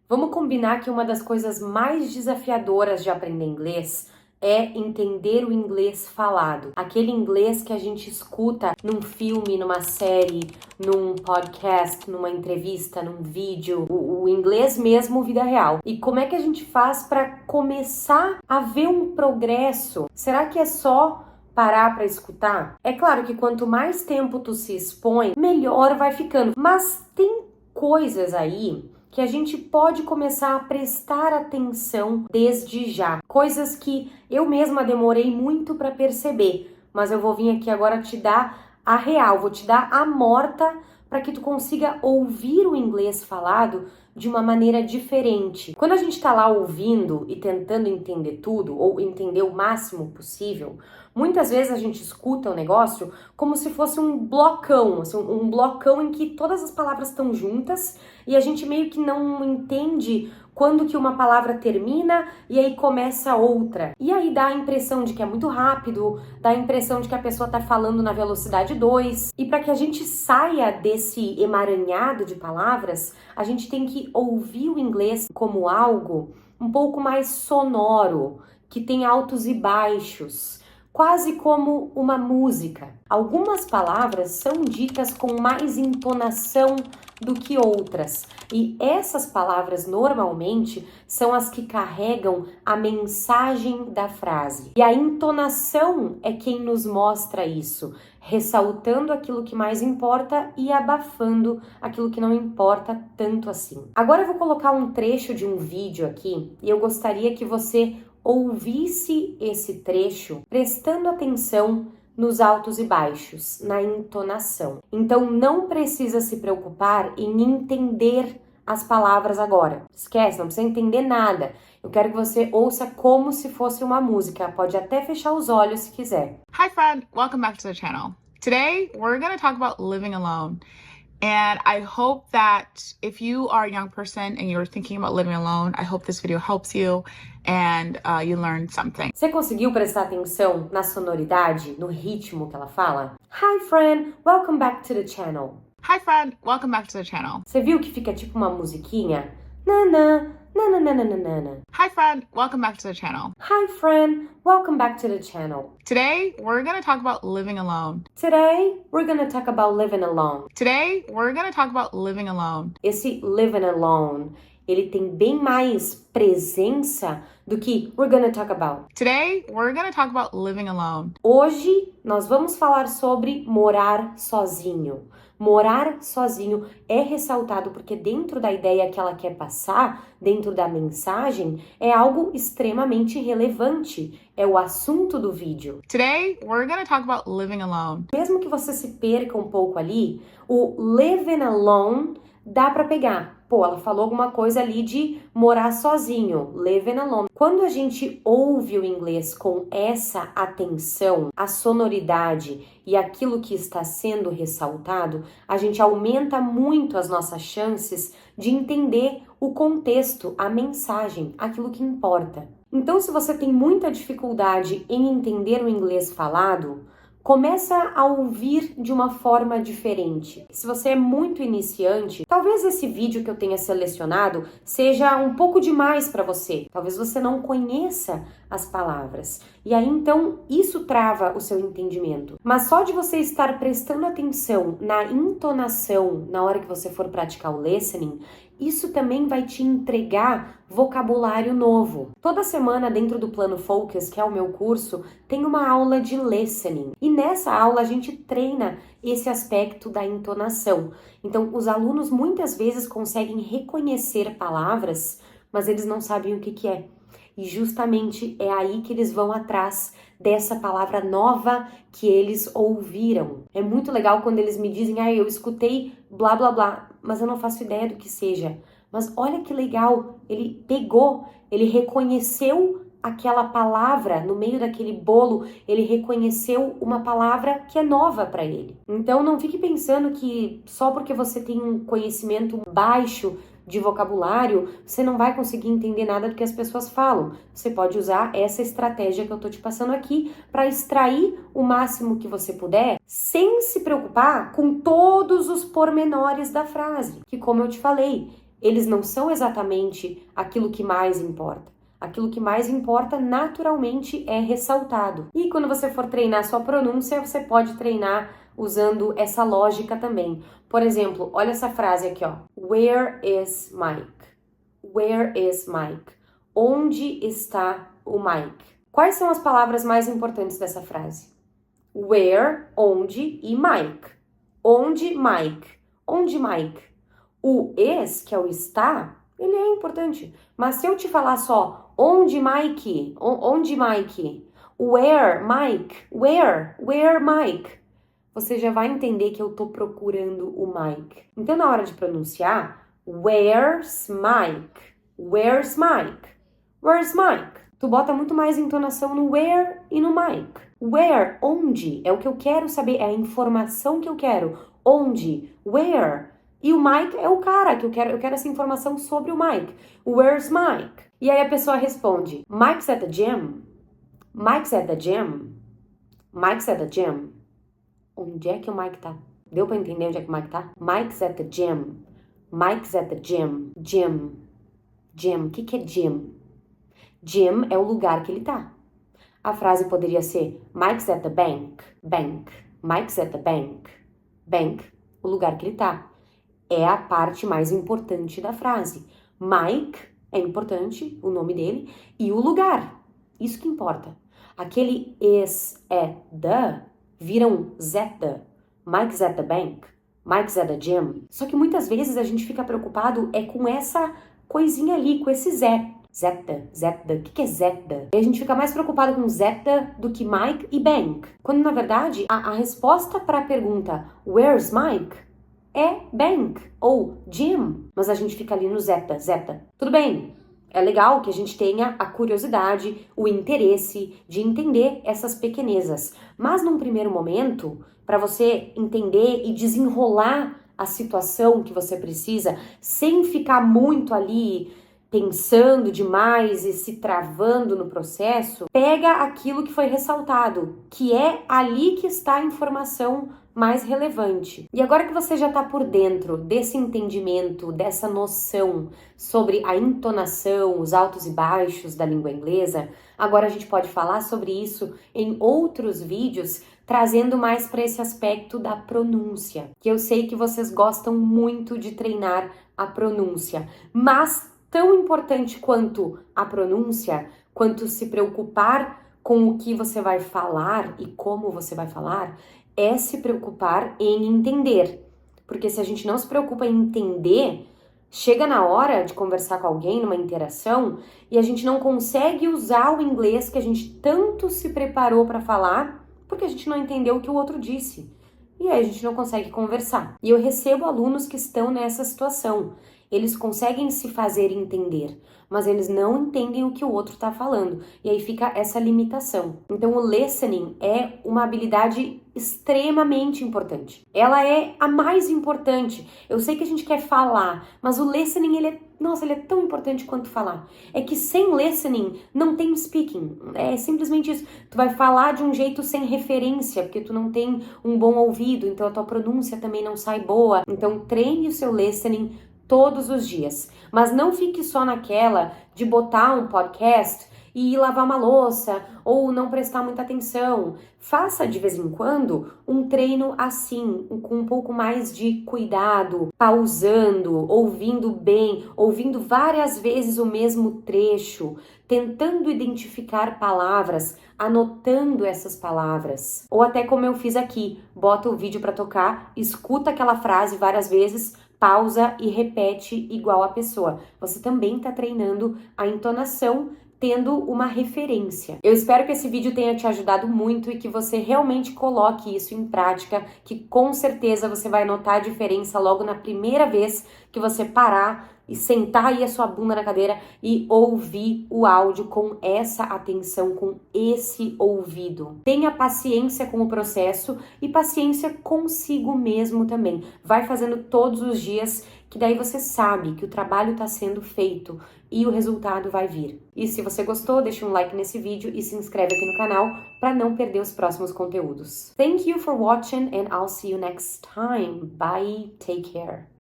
Vamos combinar que uma das coisas mais desafiadoras de aprender inglês é entender o inglês falado. Aquele inglês que a gente escuta num filme, numa série, num podcast, numa entrevista, num vídeo. O inglês mesmo, vida real. E como é que a gente faz para começar a ver um progresso? Será que é só parar para escutar? É claro que quanto mais tempo tu se expõe, melhor vai ficando. Mas tem coisas aí que a gente pode começar a prestar atenção desde já. Coisas que eu mesma demorei muito para perceber, mas eu vou vir aqui agora te dar a real, vou te dar a morta para que tu consiga ouvir o inglês falado de uma maneira diferente. Quando a gente está lá ouvindo e tentando entender tudo, ou entender o máximo possível, muitas vezes a gente escuta o negócio como se fosse um blocão, assim, um blocão em que todas as palavras estão juntas e a gente meio que não entende quando que uma palavra termina e aí começa outra. E aí dá a impressão de que é muito rápido, dá a impressão de que a pessoa tá falando na velocidade 2. E para que a gente saia desse emaranhado de palavras, a gente tem que ouvir o inglês como algo um pouco mais sonoro, que tem altos e baixos, quase como uma música. Algumas palavras são ditas com mais entonação do que outras, e essas palavras normalmente são as que carregam a mensagem da frase. E a entonação é quem nos mostra isso, ressaltando aquilo que mais importa e abafando aquilo que não importa tanto assim. Agora eu vou colocar um trecho de um vídeo aqui e eu gostaria que você ouvisse esse trecho prestando atenção nos altos e baixos, na entonação. Então não precisa se preocupar em entender as palavras agora. Esquece, não precisa entender nada. Eu quero que você ouça como se fosse uma música. Pode até fechar os olhos se quiser. Hi friend, welcome back to the channel. Today we're going to talk about living alone. And I hope that if you are a young person and you're thinking about living alone, I hope this video helps you and you learn something. Você conseguiu prestar atenção na sonoridade, no ritmo que ela fala? Hi friend, welcome back to the channel. Hi friend, welcome back to the channel. Você viu que fica tipo uma musiquinha? Nana, nana, nana, nana. Hi friend, welcome back to the channel. Hi friend, welcome back to the channel. Today we're going to talk about living alone. Today, we're gonna talk about living alone. Today we're going to talk about living alone. Esse living alone, ele tem bem mais presença do que we're gonna talk about. Today we're going to talk about living alone. Hoje, nós vamos falar sobre morar sozinho. Morar sozinho é ressaltado porque dentro da ideia que ela quer passar, dentro da mensagem, é algo extremamente relevante. É o assunto do vídeo. Today we're going to talk about living alone. Mesmo que você se perca um pouco ali, o living alone dá pra pegar. Pô, ela falou alguma coisa ali de morar sozinho, living alone. Quando a gente ouve o inglês com essa atenção, a sonoridade e aquilo que está sendo ressaltado, a gente aumenta muito as nossas chances de entender o contexto, a mensagem, aquilo que importa. Então, se você tem muita dificuldade em entender o inglês falado, começa a ouvir de uma forma diferente. Se você é muito iniciante, talvez esse vídeo que eu tenha selecionado seja um pouco demais para você. Talvez você não conheça as palavras. E aí, então, isso trava o seu entendimento. Mas só de você estar prestando atenção na entonação na hora que você for praticar o listening, isso também vai te entregar vocabulário novo. Toda semana dentro do Plano Focus, que é o meu curso, tem uma aula de listening. E nessa aula a gente treina esse aspecto da entonação. Então, os alunos muitas vezes conseguem reconhecer palavras, mas eles não sabem o que é. E justamente é aí que eles vão atrás dessa palavra nova que eles ouviram. É muito legal quando eles me dizem, eu escutei blá blá blá, mas eu não faço ideia do que seja. Mas olha que legal, ele pegou, ele reconheceu aquela palavra no meio daquele bolo, ele reconheceu uma palavra que é nova para ele. Então não fique pensando que só porque você tem um conhecimento baixo de vocabulário, você não vai conseguir entender nada do que as pessoas falam. Você pode usar essa estratégia que eu tô te passando aqui para extrair o máximo que você puder, sem se preocupar com todos os pormenores da frase, que como eu te falei, eles não são exatamente aquilo que mais importa. Aquilo que mais importa, naturalmente, é ressaltado. E quando você for treinar sua pronúncia, você pode treinar usando essa lógica também. Por exemplo, olha essa frase aqui, ó. Where is Mike? Where is Mike? Onde está o Mike? Quais são as palavras mais importantes dessa frase? Where, onde e Mike. Onde Mike? Onde Mike? O is, que é o está, ele é importante. Mas se eu te falar só onde Mike? Onde Mike? Where Mike? Where Mike? Você já vai entender que eu tô procurando o Mike. Então, na hora de pronunciar, where's Mike? Where's Mike? Where's Mike? Tu bota muito mais entonação no where e no Mike. Where, onde, é o que eu quero saber, é a informação que eu quero. Onde, where. E o Mike é o cara que eu quero essa informação sobre o Mike. Where's Mike? E aí a pessoa responde, Mike's at the gym. Mike's at the gym. Mike's at the gym. Onde é que o Mike tá? Deu pra entender onde é que o Mike tá? Mike's at the gym. Mike's at the gym. Gym. Gym. O que é gym? Gym é o lugar que ele tá. A frase poderia ser Mike's at the bank. Bank. Mike's at the bank. Bank. O lugar que ele tá. É a parte mais importante da frase. Mike é importante, o nome dele, e o lugar. Isso que importa. Aquele is, é, the, viram at the. Mike's at the bank. Mike's at the gym. Só que muitas vezes a gente fica preocupado com essa coisinha ali, com esse Zé. Zeta. O que é Zeta? E a gente fica mais preocupado com Zeta do que Mike e Bank. Quando, na verdade, a resposta para a pergunta Where's Mike? É Bank ou Gym. Mas a gente fica ali no Zeta. Tudo bem, é legal que a gente tenha a curiosidade, o interesse de entender essas pequenezas. Mas num primeiro momento, para você entender e desenrolar a situação que você precisa, sem ficar muito ali pensando demais e se travando no processo, pega aquilo que foi ressaltado, que é ali que está a informação mais relevante. E agora que você já está por dentro desse entendimento, dessa noção sobre a entonação, os altos e baixos da língua inglesa, agora a gente pode falar sobre isso em outros vídeos, trazendo mais para esse aspecto da pronúncia, que eu sei que vocês gostam muito de treinar a pronúncia, mas tão importante quanto a pronúncia, quanto se preocupar com o que você vai falar e como você vai falar, é se preocupar em entender. Porque se a gente não se preocupa em entender, chega na hora de conversar com alguém numa interação e a gente não consegue usar o inglês que a gente tanto se preparou para falar, porque a gente não entendeu o que o outro disse. E aí a gente não consegue conversar. E eu recebo alunos que estão nessa situação. Eles conseguem se fazer entender, mas eles não entendem o que o outro está falando. E aí fica essa limitação. Então o listening é uma habilidade extremamente importante. Ela é a mais importante. Eu sei que a gente quer falar, mas o listening, ele é tão importante quanto falar. É que sem listening não tem speaking. É simplesmente isso. Tu vai falar de um jeito sem referência, porque tu não tem um bom ouvido, então a tua pronúncia também não sai boa. Então treine o seu listening todos os dias. Mas não fique só naquela de botar um podcast e ir lavar uma louça ou não prestar muita atenção. Faça de vez em quando um treino assim, com um pouco mais de cuidado, pausando, ouvindo bem, ouvindo várias vezes o mesmo trecho, tentando identificar palavras, anotando essas palavras. Ou até como eu fiz aqui, bota o vídeo para tocar, escuta aquela frase várias vezes, pausa e repete igual a pessoa. Você também está treinando a entonação, tendo uma referência. Eu espero que esse vídeo tenha te ajudado muito e que você realmente coloque isso em prática, que com certeza você vai notar a diferença logo na primeira vez que você parar e sentar aí a sua bunda na cadeira e ouvir o áudio com essa atenção, com esse ouvido. Tenha paciência com o processo e paciência consigo mesmo também. Vai fazendo todos os dias, que daí você sabe que o trabalho está sendo feito e o resultado vai vir. E se você gostou, deixa um like nesse vídeo e se inscreve aqui no canal para não perder os próximos conteúdos. Thank you for watching and I'll see you next time. Bye, take care.